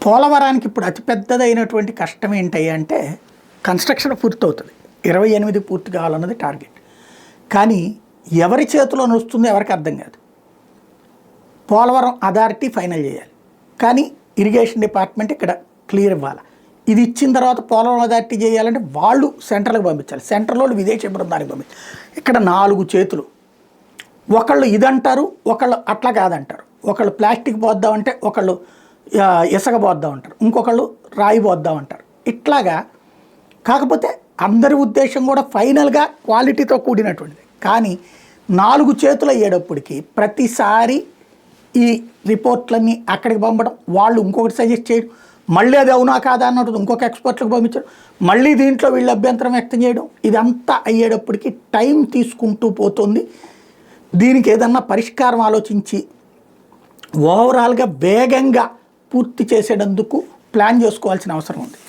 పోలవరానికి ఇప్పుడు అతిపెద్దదైనటువంటి కష్టం ఏంటి అంటే కన్స్ట్రక్షన్ పూర్తవుతుంది, 28 పూర్తి కావాలన్నది టార్గెట్. కానీ ఎవరి చేతిలో నడుస్తుందో ఎవరికి అర్థం కాదు. పోలవరం అథారిటీ ఫైనల్ చేయాలి, కానీ ఇరిగేషన్ డిపార్ట్మెంట్ ఇక్కడ క్లియర్ ఇవ్వాలి. ఇది ఇచ్చిన తర్వాత పోలవరం అథారిటీ చేయాలంటే వాళ్ళు సెంట్రల్కి పంపించాలి, సెంట్రల్ వాళ్ళు విదేశీ బృందానికి పంపించాలి. ఇక్కడ 4 చేతులు. ఒకళ్ళు ఇదంటారు, ఒకళ్ళు అట్లా కాదంటారు. ఒకళ్ళు ప్లాస్టిక్ పోద్దామంటే ఒకళ్ళు ఇసుక పోద్దామంటారు, ఇంకొకళ్ళు రాయి పోద్దామంటారు. ఇట్లాగా కాకపోతే అందరి ఉద్దేశం కూడా ఫైనల్గా క్వాలిటీతో కూడినటువంటిది. కానీ 4 చేతులు అయ్యేటప్పటికి ప్రతిసారి ఈ రిపోర్ట్లన్నీ అక్కడికి పంపడం, వాళ్ళు ఇంకొకటి సజెస్ట్ చేయడం, మళ్ళీ అది అవునా కాదా అన్నట్టు ఇంకొక ఎక్స్పర్ట్లకు పంపించడం, మళ్ళీ దీంట్లో వీళ్ళు అభ్యంతరం వ్యక్తం చేయడం, ఇదంతా అయ్యేటప్పటికి టైం తీసుకుంటూ పోతుంది. దీనికి ఏదన్నా పరిష్కారం ఆలోచించి ఓవరాల్గా వేగంగా పూర్తి చేసేటందుకు ప్లాన్ చేసుకోవాల్సిన అవసరం ఉంది.